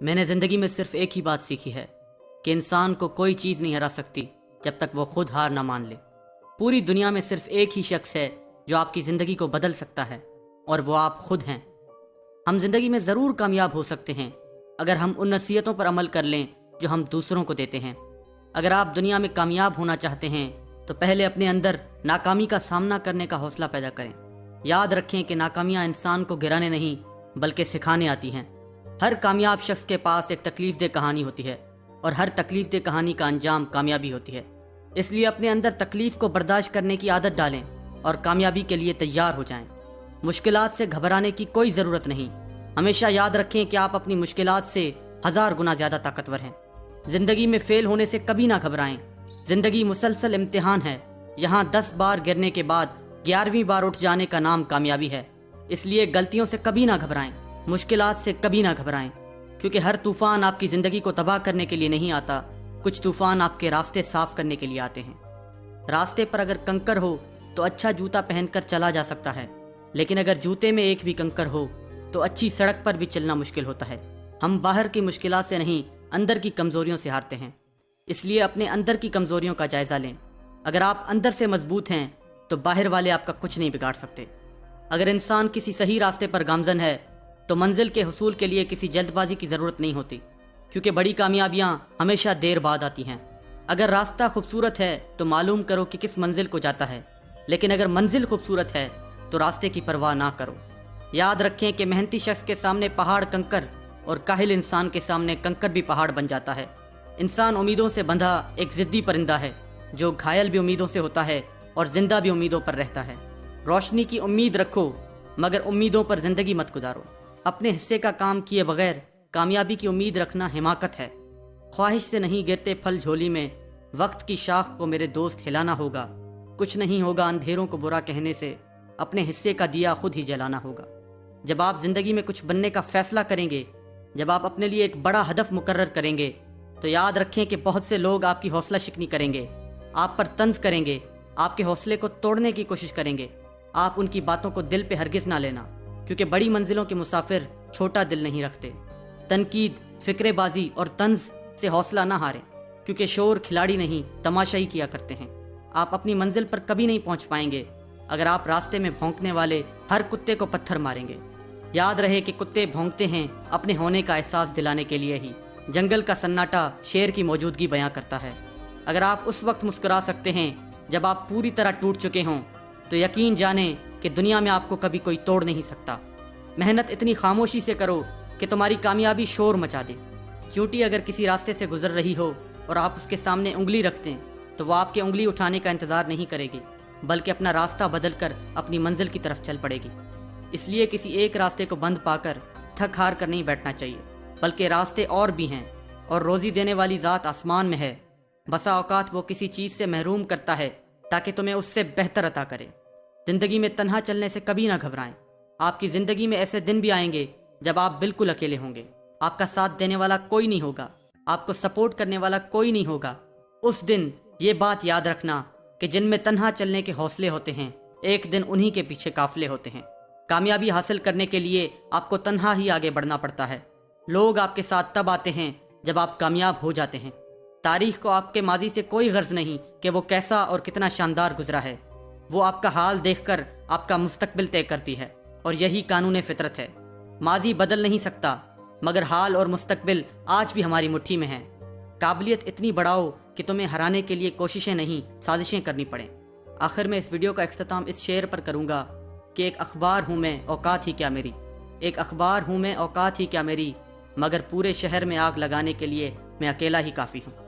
میں نے زندگی میں صرف ایک ہی بات سیکھی ہے کہ انسان کو کوئی چیز نہیں ہرا سکتی جب تک وہ خود ہار نہ مان لے۔ پوری دنیا میں صرف ایک ہی شخص ہے جو آپ کی زندگی کو بدل سکتا ہے، اور وہ آپ خود ہیں۔ ہم زندگی میں ضرور کامیاب ہو سکتے ہیں اگر ہم ان نصیحتوں پر عمل کر لیں جو ہم دوسروں کو دیتے ہیں۔ اگر آپ دنیا میں کامیاب ہونا چاہتے ہیں تو پہلے اپنے اندر ناکامی کا سامنا کرنے کا حوصلہ پیدا کریں۔ یاد رکھیں کہ ناکامیاں انسان کو گرانے نہیں بلکہ سکھانے آتی ہیں۔ ہر کامیاب شخص کے پاس ایک تکلیف دہ کہانی ہوتی ہے، اور ہر تکلیف دہ کہانی کا انجام کامیابی ہوتی ہے۔ اس لیے اپنے اندر تکلیف کو برداشت کرنے کی عادت ڈالیں اور کامیابی کے لیے تیار ہو جائیں۔ مشکلات سے گھبرانے کی کوئی ضرورت نہیں۔ ہمیشہ یاد رکھیں کہ آپ اپنی مشکلات سے 1000 گنا زیادہ طاقتور ہیں۔ زندگی میں فیل ہونے سے کبھی نہ گھبرائیں۔ زندگی مسلسل امتحان ہے۔ یہاں 10 بار گرنے کے بعد 11ویں بار اٹھ جانے کا نام کامیابی ہے۔ اس لیے غلطیوں سے کبھی نہ گھبرائیں، مشکلات سے کبھی نہ گھبرائیں، کیونکہ ہر طوفان آپ کی زندگی کو تباہ کرنے کے لیے نہیں آتا، کچھ طوفان آپ کے راستے صاف کرنے کے لیے آتے ہیں۔ راستے پر اگر کنکر ہو تو اچھا جوتا پہن کر چلا جا سکتا ہے، لیکن اگر جوتے میں ایک بھی کنکر ہو تو اچھی سڑک پر بھی چلنا مشکل ہوتا ہے۔ ہم باہر کی مشکلات سے نہیں، اندر کی کمزوریوں سے ہارتے ہیں۔ اس لیے اپنے اندر کی کمزوریوں کا جائزہ لیں۔ اگر آپ اندر سے مضبوط ہیں تو باہر والے آپ کا کچھ نہیں بگاڑ سکتے۔ اگر انسان کسی صحیح راستے پر گامزن ہے تو منزل کے حصول کے لیے کسی جلد بازی کی ضرورت نہیں ہوتی، کیونکہ بڑی کامیابیاں ہمیشہ دیر بعد آتی ہیں۔ اگر راستہ خوبصورت ہے تو معلوم کرو کہ کس منزل کو جاتا ہے، لیکن اگر منزل خوبصورت ہے تو راستے کی پرواہ نہ کرو۔ یاد رکھیں کہ محنتی شخص کے سامنے پہاڑ کنکر، اور کاہل انسان کے سامنے کنکر بھی پہاڑ بن جاتا ہے۔ انسان امیدوں سے بندھا ایک ضدی پرندہ ہے جو گھائل بھی امیدوں سے ہوتا ہے اور زندہ بھی امیدوں پر رہتا ہے۔ روشنی کی امید رکھو مگر امیدوں پر زندگی مت گزارو۔ اپنے حصے کا کام کیے بغیر کامیابی کی امید رکھنا حماقت ہے۔ خواہش سے نہیں گرتے پھل جھولی میں، وقت کی شاخ کو میرے دوست ہلانا ہوگا۔ کچھ نہیں ہوگا اندھیروں کو برا کہنے سے، اپنے حصے کا دیا خود ہی جلانا ہوگا۔ جب آپ زندگی میں کچھ بننے کا فیصلہ کریں گے، جب آپ اپنے لیے ایک بڑا ہدف مقرر کریں گے، تو یاد رکھیں کہ بہت سے لوگ آپ کی حوصلہ شکنی کریں گے، آپ پر طنز کریں گے، آپ کے حوصلے کو توڑنے کی کوشش کریں گے۔ آپ ان کی باتوں کو دل پہ ہرگز نہ لینا، کیونکہ بڑی منزلوں کے مسافر چھوٹا دل نہیں رکھتے۔ تنقید، فکرے بازی اور طنز سے حوصلہ نہ ہاریں، کیونکہ شور کھلاڑی نہیں تماشائی کیا کرتے ہیں۔ آپ اپنی منزل پر کبھی نہیں پہنچ پائیں گے اگر آپ راستے میں بھونکنے والے ہر کتے کو پتھر ماریں گے۔ یاد رہے کہ کتے بھونکتے ہیں اپنے ہونے کا احساس دلانے کے لیے ہی۔ جنگل کا سناٹا شیر کی موجودگی بیان کرتا ہے۔ اگر آپ اس وقت مسکرا سکتے ہیں جب آپ پوری طرح ٹوٹ چکے ہوں تو یقین جانیں کہ دنیا میں آپ کو کبھی کوئی توڑ نہیں سکتا۔ محنت اتنی خاموشی سے کرو کہ تمہاری کامیابی شور مچا دے۔ چونٹی اگر کسی راستے سے گزر رہی ہو اور آپ اس کے سامنے انگلی رکھتے ہیں تو وہ آپ کے انگلی اٹھانے کا انتظار نہیں کرے گی، بلکہ اپنا راستہ بدل کر اپنی منزل کی طرف چل پڑے گی۔ اس لیے کسی ایک راستے کو بند پا کر تھک ہار کر نہیں بیٹھنا چاہیے، بلکہ راستے اور بھی ہیں، اور روزی دینے والی ذات آسمان میں ہے۔ بسا اوقات وہ کسی چیز سے محروم کرتا ہے تاکہ تمہیں اس سے بہتر عطا کرے۔ زندگی میں تنہا چلنے سے کبھی نہ گھبرائیں۔ آپ کی زندگی میں ایسے دن بھی آئیں گے جب آپ بالکل اکیلے ہوں گے۔ آپ کا ساتھ دینے والا کوئی نہیں ہوگا، آپ کو سپورٹ کرنے والا کوئی نہیں ہوگا۔ اس دن یہ بات یاد رکھنا کہ جن میں تنہا چلنے کے حوصلے ہوتے ہیں، ایک دن انہی کے پیچھے قافلے ہوتے ہیں۔ کامیابی حاصل کرنے کے لیے آپ کو تنہا ہی آگے بڑھنا پڑتا ہے۔ لوگ آپ کے ساتھ تب آتے ہیں جب آپ کامیاب ہو جاتے ہیں۔ تاریخ کو آپ کے ماضی سے کوئی غرض نہیں کہ وہ کیسا اور کتنا شاندار گزرا ہے، وہ آپ کا حال دیکھ کر آپ کا مستقبل طے کرتی ہے، اور یہی قانون فطرت ہے۔ ماضی بدل نہیں سکتا، مگر حال اور مستقبل آج بھی ہماری مٹھی میں ہیں۔ قابلیت اتنی بڑھاؤ کہ تمہیں ہرانے کے لیے کوششیں نہیں سازشیں کرنی پڑیں۔ آخر میں اس ویڈیو کا اختتام اس شعر پر کروں گا کہ ایک اخبار ہوں میں اوقات ہی کیا میری، ایک اخبار ہوں میں اوقات ہی کیا میری، مگر پورے شہر میں آگ لگانے کے لیے میں اکیلا ہی کافی ہوں۔